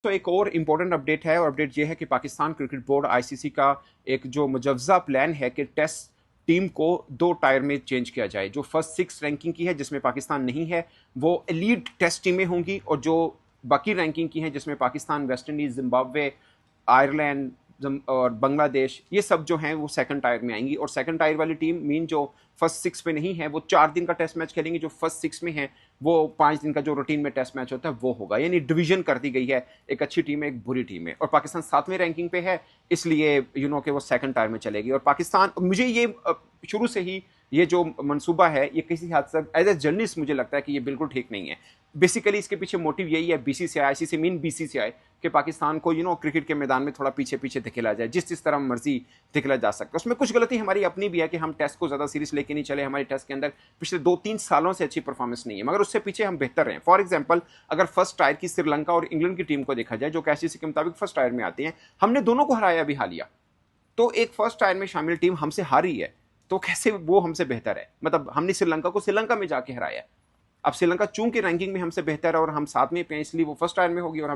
तो एक और इम्पोर्टेंट अपडेट है, और अपडेट ये है कि पाकिस्तान क्रिकेट बोर्ड आईसीसी का एक जो मुजव्जा प्लान है कि टेस्ट टीम को दो टायर में चेंज किया जाए। जो फर्स्ट सिक्स रैंकिंग की है जिसमें पाकिस्तान नहीं है वो एलीट टेस्ट टीमें होंगी, और जो बाकी रैंकिंग की हैं जिसमें Pakistan, West Indies, Zimbabwe, Ireland और बांग्लादेश, ये सब जो हैं वो सेकंड टायर में आएंगी। और सेकंड टायर वाली टीम मीन जो फर्स्ट सिक्स में नहीं है वो 4 दिन का टेस्ट मैच खेलेंगे, जो फर्स्ट सिक्स में है वो 5 दिन का जो रूटीन में टेस्ट मैच होता है वो होगा। यानी डिवीजन कर दी गई है, एक अच्छी टीम है एक बुरी टीम है, और पाकिस्तान 7वें रैंकिंग पे है, इसलिए कि वो सेकंड टायर में चलेगी। और पाकिस्तान, मुझे ये शुरू से ही ये जो मंसूबा है ये किसी हद तक एज ए जर्नलिस्ट मुझे लगता है कि ये बिल्कुल ठीक नहीं है। बेसिकली इसके पीछे मोटिव यही है, बीसीसीआई, आईसीसी मीन बीसीसीआई, कि पाकिस्तान को क्रिकेट के मैदान में थोड़ा पीछे पीछे धकेला जाए, जिस तरह मर्जी धकेला जा सकता है। उसमें कुछ गलती हमारी अपनी भी है कि हम टेस्ट को ज्यादा सीरियस लेके नहीं चले। हमारे टेस्ट के अंदर पिछले 2-3 सालों से अच्छी परफॉर्मेंस नहीं है, मगर उससे पीछे हम बेहतर रहे। फॉर एग्जाम्पल, अगर फर्स्ट टायर की श्रीलंका और इंग्लैंड की टीम को देखा जाए जो आईसीसी के मुताबिक फर्स्ट टायर में आती है, हमने दोनों को हराया अभी हालिया। तो एक फर्स्ट टायर में शामिल टीम हमसे हारी है, तो कैसे वो हमसे बेहतर है? मतलब हमने श्रीलंका को श्रीलंका में जाके हराया। अब श्रीलंका चूंकि रैंकिंग में हमसे बेहतर है और हम साथ में पे हैं, इसलिए वो फर्स्ट टायर में होगी और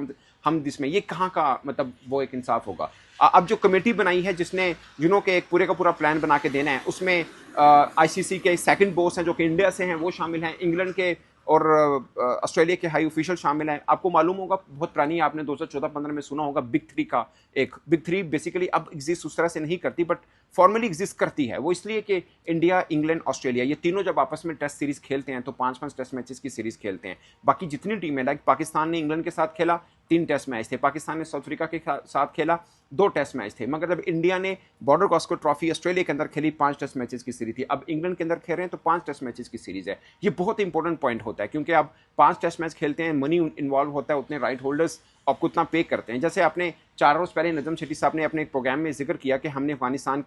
हम इसमें, ये कहाँ का मतलब वो एक इंसाफ होगा? अब जो कमेटी बनाई है जिसने के एक पूरे का पूरा प्लान बना के देना है, उसमें आईसीसी के सेकंड बॉस हैं जो कि इंडिया से हैं, वो शामिल हैं, इंग्लैंड के और ऑस्ट्रेलिया के हाई ऑफिशियल शामिल हैं। आपको मालूम होगा, बहुत पुरानी, आपने 2014-15 में सुना होगा बिग थ्री का। एक बिग थ्री बेसिकली अब एग्जिस्ट उस तरह से नहीं करती, बट फॉर्मली एग्जिस्ट करती है। वो इसलिए कि इंडिया, इंग्लैंड, ऑस्ट्रेलिया, ये तीनों जब आपस में टेस्ट सीरीज खेलते हैं तो 5-5 टेस्ट मैचेस की सीरीज खेलते हैं। बाकी जितनी टीमें, लाइक पाकिस्तान ने इंग्लैंड के साथ खेला, 3 टेस्ट मैच थे। पाकिस्तान ने साउथ अफ्रीका के साथ खेला, 2 टेस्ट मैच थे। मगर जब इंडिया ने बॉर्डर कॉस्को ट्रॉफी ऑस्ट्रेलिया के अंदर खेली, 5 टेस्ट मैचेस की सीरीज थी। अब इंग्लैंड के अंदर खेल रहे हैं तो 5 टेस्ट मैचेस की सीरीज है। ये बहुत इंपॉर्टेंट पॉइंट होता है, क्योंकि आप 5 टेस्ट मैच खेलते हैं, मनी इन्वॉल्व होता है, उतने राइट होल्डर्स आपको उतना पे करते हैं। जैसे आपने 4 रोज पहले नजम शेट्टी साहब ने अपने एक प्रोग्राम में जिक्र किया कि अफगानिस्तान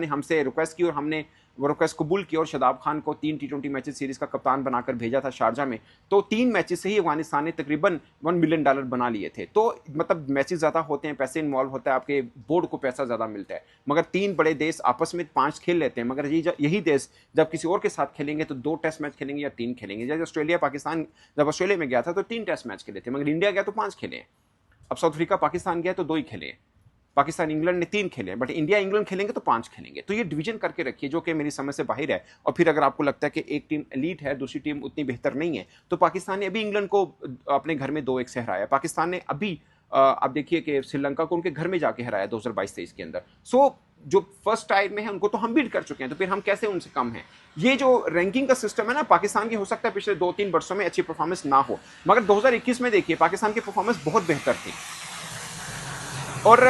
ने हमसे रिक्वेस्ट की और हमने वो रिक्वेस्ट कबूल की, और शदाब खान को 3 T20 मैचेस सीरीज का कप्तान बनाकर भेजा था शारजा में। तो 3 मैचेस से ही अफगानिस्तान ने तकरीबन $1 मिलियन बना लिए थे। तो मतलब मैचेस ज्यादा होते हैं, पैसे इन्वॉल्व होता है, आपके बोर्ड को पैसा ज्यादा मिलता है। मगर 3 बड़े देश आपस में 5 खेल लेते हैं, मगर यही देश जब किसी और के साथ खेलेंगे तो 2 टेस्ट मैच खेलेंगे या 3 खेलेंगे। जैसे ऑस्ट्रेलिया, पाकिस्तान जब ऑस्ट्रेलिया में गया था तो 3 टेस्ट मैच खेले थे, मगर इंडिया गया तो 5 खेले। अब साउथ अफ्रीका पाकिस्तान गया तो 2 ही खेले। पाकिस्तान इंग्लैंड ने 3 खेले, बट इंडिया इंग्लैंड खेलेंगे तो 5 खेलेंगे। तो ये डिवीजन करके रखिए, जो कि मेरी समझ से बाहर है। और फिर अगर आपको लगता है कि एक टीम एलीट है, दूसरी टीम उतनी बेहतर नहीं है, तो पाकिस्तान ने अभी इंग्लैंड को अपने घर में 2-1 से हराया। पाकिस्तान ने अभी आप देखिए कि श्रीलंका को उनके घर में जाके हराया 2022-23 के अंदर। सो जो फर्स्ट टायर में है उनको तो हम बीट कर चुके हैं, तो फिर हम कैसे उनसे कम हैं? ये जो रैंकिंग का सिस्टम है ना पाकिस्तान की, हो सकता है पिछले 2-3 वर्षों में अच्छी परफॉर्मेंस ना हो, मगर 2021 में देखिए पाकिस्तान की परफॉर्मेंस बहुत बेहतर थी। और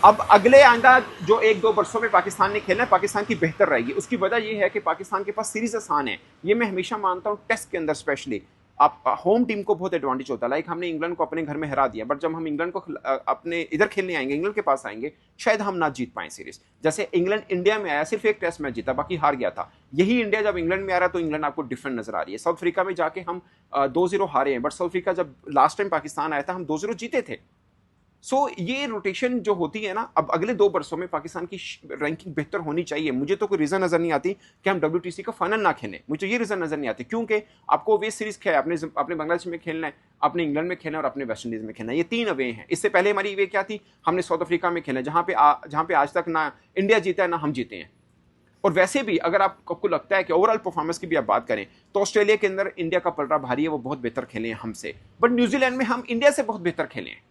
अब अगले आइंदा जो 1-2 वर्षों में पाकिस्तान ने खेलना है, पाकिस्तान की बेहतर रहेगी। उसकी वजह यह है कि पाकिस्तान के पास सीरीज आसान है। ये मैं हमेशा मानता हूं, टेस्ट के अंदर स्पेशली आप होम टीम को बहुत एडवांटेज होता है। लाइक हमने इंग्लैंड को अपने घर में हरा दिया, बट जब हम इंग्लैंड को अपने इधर खेलने आएंगे, इंग्लैंड के पास आएंगे, शायद हम ना जीत पाए सीरीज। जैसे इंग्लैंड इंडिया में आया, सिर्फ 1 टेस्ट मैच जीता, बाकी हार गया था। यही इंडिया जब इंग्लैंड में आ रहा है तो इंग्लैंड आपको डिफरेंट नजर आ रही है। साउथ अफ्रीका में जाके हम 2-0 हारे हैं, बट साउथ अफ्रीका जब लास्ट टाइम पाकिस्तान आया था हम 2-0 जीते थे। सो ये रोटेशन जो होती है ना, अब अगले 2 वर्षों में पाकिस्तान की रैंकिंग बेहतर होनी चाहिए। मुझे तो कोई रीजन नजर नहीं आती कि हम WTC का फाइनल ना खेलें। मुझे ये रीजन नजर नहीं आती, क्योंकि आपको वे सीरीज खेला, अपने बांग्लादेश में खेलना है, अपने इंग्लैंड में खेलना है और अपने वेस्ट इंडीज में खेलना है। ये 3 अवे हैं। इससे पहले हमारी वे क्या थी? हमने साउथ अफ्रीका में खेला, जहां पे आज तक ना इंडिया जीता है ना हम जीते हैं। और वैसे भी अगर आपको लगता है कि ओवरऑल परफॉर्मेंस की भी आप बात करें तो ऑस्ट्रेलिया के अंदर इंडिया का पलड़ा भारी है, वो बहुत बेहतर खेले हैं हमसे। बट न्यूजीलैंड में हम इंडिया से बहुत बेहतर खेले हैं।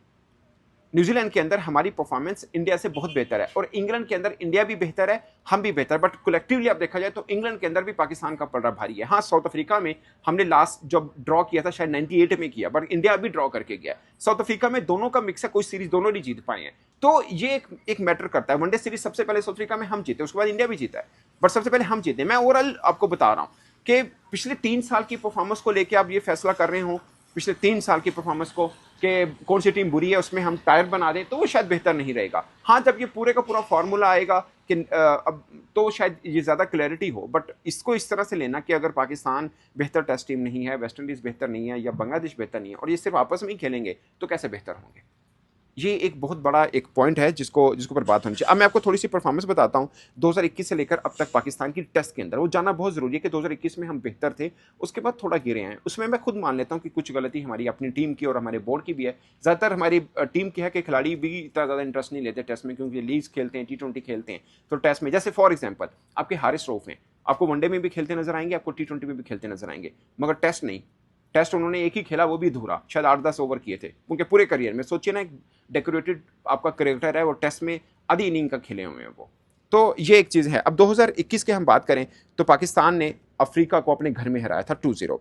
न्यूजीलैंड के अंदर हमारी परफॉर्मेंस इंडिया से बहुत बेहतर है, और इंग्लैंड के अंदर इंडिया भी बेहतर है, हम भी बेहतर। बट कलेक्टिवली आप देखा जाए तो इंग्लैंड के अंदर भी पाकिस्तान का पलड़ा भारी है। हाँ, साउथ अफ्रीका में हमने लास्ट जब ड्रॉ किया था शायद 98 में किया, बट इंडिया अभी ड्रॉ करके गया। साउथ अफ्रीका में दोनों का मिक्स है, कोई सीरीज दोनों नहीं जीत पाए हैं। तो ये एक मैटर करता है। वनडे सीरीज सबसे पहले साउथ अफ्रीका में हम जीते, उसके बाद इंडिया भी जीता है, बट सबसे पहले हम जीते। मैं ओवरऑल आपको बता रहा हूं कि पिछले 3 साल की परफॉर्मेंस को लेकर आप ये फैसला कर रहे हो, पिछले 3 साल की परफॉर्मेंस को, कि कौन सी टीम बुरी है उसमें हम टायर बना दें, तो वो शायद बेहतर नहीं रहेगा। हाँ, जब ये पूरे का पूरा फॉर्मूला आएगा कि अब तो शायद ये ज़्यादा क्लैरिटी हो। बट इसको इस तरह से लेना कि अगर पाकिस्तान बेहतर टेस्ट टीम नहीं है, वेस्ट इंडीज़ बेहतर नहीं है, या बांग्लादेश बेहतर नहीं है, और ये सिर्फ आपस में ही खेलेंगे, तो कैसे बेहतर होंगे? ये एक बहुत बड़ा एक पॉइंट है जिसको पर बात होनी चाहिए। अब मैं आपको थोड़ी सी परफॉर्मेंस बताता हूँ 2021 से लेकर अब तक पाकिस्तान की टेस्ट के अंदर। वो जानना बहुत ज़रूरी है कि 2021 में हम बेहतर थे, उसके बाद थोड़ा गिरे हैं। उसमें मैं खुद मान लेता हूँ कि कुछ गलती हमारी अपनी टीम की और हमारे बोर्ड की भी है। ज़्यादातर हमारी टीम की है कि खिलाड़ी भी इतना ज़्यादा इंटरेस्ट नहीं लेते टेस्ट में, क्योंकि लीग्स खेलते हैं, T20 खेलते हैं। तो टेस्ट में जैसे फॉर एग्जाम्पल आपके हारिस रऊफ हैं, आपको वनडे में भी खेलते नजर आएंगे, आपको T20 में भी खेलते नजर आएंगे, मगर टेस्ट नहीं। टेस्ट उन्होंने एक ही खेला, वो भी अधूरा, शायद 8-10 ओवर किए थे उनके पूरे करियर में। सोचिए ना, एक डेकोरेटेड आपका करेक्टर है, वो टेस्ट में आधी इनिंग का खेले हुए हैं वो। तो ये एक चीज़ है। अब 2021 की हम बात करें तो पाकिस्तान ने अफ्रीका को अपने घर में हराया था 2-0,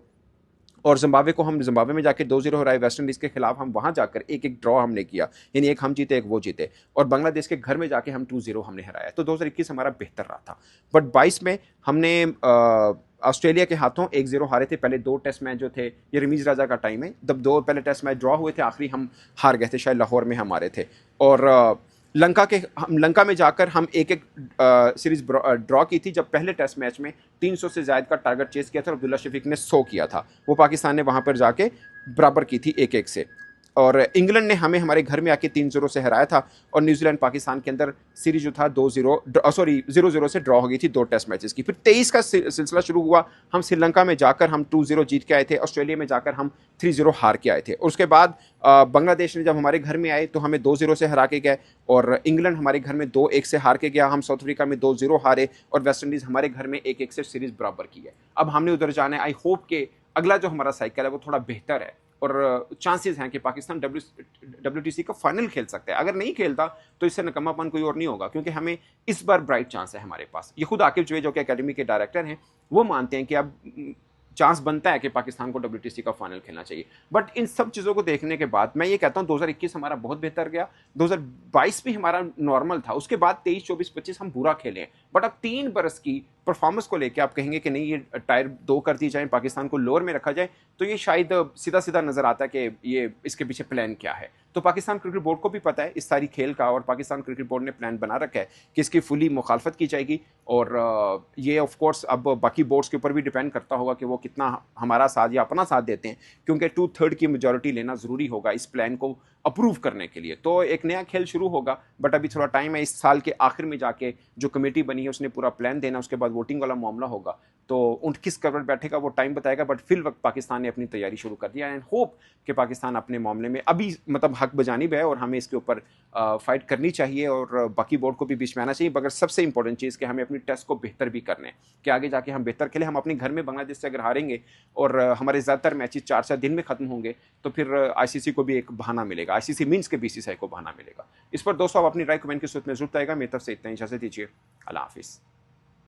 और जिम्बाब्वे को हम जिम्बाब्वे में जाके 2-0 हराए। वेस्ट इंडीज़ के खिलाफ हम वहाँ जाकर एक एक ड्रॉ हमने किया, यानी एक हम जीते एक वो जीते, और बांग्लादेश के घर में जाके हम 2-0 हमने हराया। तो 2021 हमारा बेहतर रहा था। बट 22 में हमने ऑस्ट्रेलिया के हाथों 1-0 हारे थे। पहले 2 टेस्ट मैच जो थे, ये रमीज़ राजा का टाइम है, जब 2 पहले टेस्ट मैच ड्रॉ हुए थे, आखिरी हम हार गए थे, शायद लाहौर में हम हारे थे। और लंका में जाकर हम एक एक सीरीज ड्रॉ की थी, जब पहले टेस्ट मैच में 300 से ज़्यादा का टारगेट चेस किया था, अब्दुल्ला शफीक ने 100 किया था। वो पाकिस्तान ने वहाँ पर जाके बराबर की थी 1-1 से। और इंग्लैंड ने हमें हमारे घर में आके 3-0 से हराया था। और न्यूजीलैंड पाकिस्तान के अंदर सीरीज जो था 0-0 से ड्रॉ हो गई थी 2 टेस्ट मैचेस की। फिर 23 का सिलसिला शुरू हुआ। हम श्रीलंका में जाकर हम 2-0 जीत के आए थे, ऑस्ट्रेलिया में जाकर हम 3-0 हार के आए थे। और उसके बाद बांग्लादेश ने जब हमारे घर में आए तो हमें 2-0 से हरा के गए, और इंग्लैंड हमारे घर में 2-1 से हार के गया। हम साउथ अफ्रीका में 2-0 हारे, और वेस्ट इंडीज़ हमारे घर में 1-1 से सीरीज बराबर की है। अब हमने उधर जाना है। आई होप कि अगला जो हमारा साइकिल है वो थोड़ा बेहतर है, और चांसेस हैं कि पाकिस्तान WTC का फाइनल खेल सकता है। अगर नहीं खेलता तो इससे नकम्मापन कोई और नहीं होगा, क्योंकि हमें इस बार ब्राइट चांस है हमारे पास। ये खुद आकिब जुवे जो कि एकेडमी के डायरेक्टर हैं, वो मानते हैं कि अब चांस बनता है कि पाकिस्तान को WTC का फाइनल खेलना चाहिए। बट इन सब चीज़ों को देखने के बाद मैं ये कहता हूँ 2021 हमारा बहुत बेहतर गया, 2022 भी हमारा नॉर्मल था, उसके बाद 23, 24, 25 हम बुरा खेले हैं। बट अब 3 बरस की परफॉर्मेंस को लेकर आप कहेंगे कि नहीं, ये टायर 2 कर दी जाए, पाकिस्तान को लोअर में रखा जाए, तो ये शायद सीधा सीधा नजर आता है कि ये इसके पीछे प्लान क्या है। तो पाकिस्तान क्रिकेट बोर्ड को भी पता है इस सारी खेल का, और पाकिस्तान क्रिकेट बोर्ड ने प्लान बना रखा है कि इसकी फुली मुखालफत की जाएगी। और ये ऑफ कोर्स अब बाकी बोर्ड्स के ऊपर भी डिपेंड करता होगा कि वो कितना हमारा साथ या अपना साथ देते हैं, क्योंकि 2/3 की मेजॉरिटी लेना ज़रूरी होगा इस प्लान को अप्रूव करने के लिए। तो एक नया खेल शुरू होगा, बट अभी थोड़ा टाइम है। इस साल के आखिर में जाके जो कमेटी बनी है उसने पूरा प्लान देना, उसके बाद वोटिंग वाला मामला होगा। तो उन किस करवट बैठेगा वो टाइम बताएगा, बट फिल वक्त पाकिस्तान ने अपनी तैयारी शुरू कर दिया। एंड होप कि पाकिस्तान अपने मामले में अभी मतलब हक बजानिब है, और हमें इसके ऊपर फाइट करनी चाहिए, और बाकी बोर्ड को भी बीच में आना चाहिए। मगर सबसे इंपॉर्टेंट चीज़ कि हमें अपनी टेस्ट को बेहतर भी करने हैं, कि आगे जाके हम बेहतर खेलें। हम अपने घर में बांग्लादेश से अगर हारेंगे और हमारे ज़्यादातर मैचेस 4-4 दिन में खत्म होंगे, तो फिर ICC को भी एक बहाना मिलेगा, ICC मीन्स के BCCI को बहाना मिलेगा। इस पर दोस्तों आप अपनी राय कमेंट की सूरत में जरूर आएगा। मेरी तरफ से इतना ही, इजाज़त दीजिए, अल्लाह हाफिज़।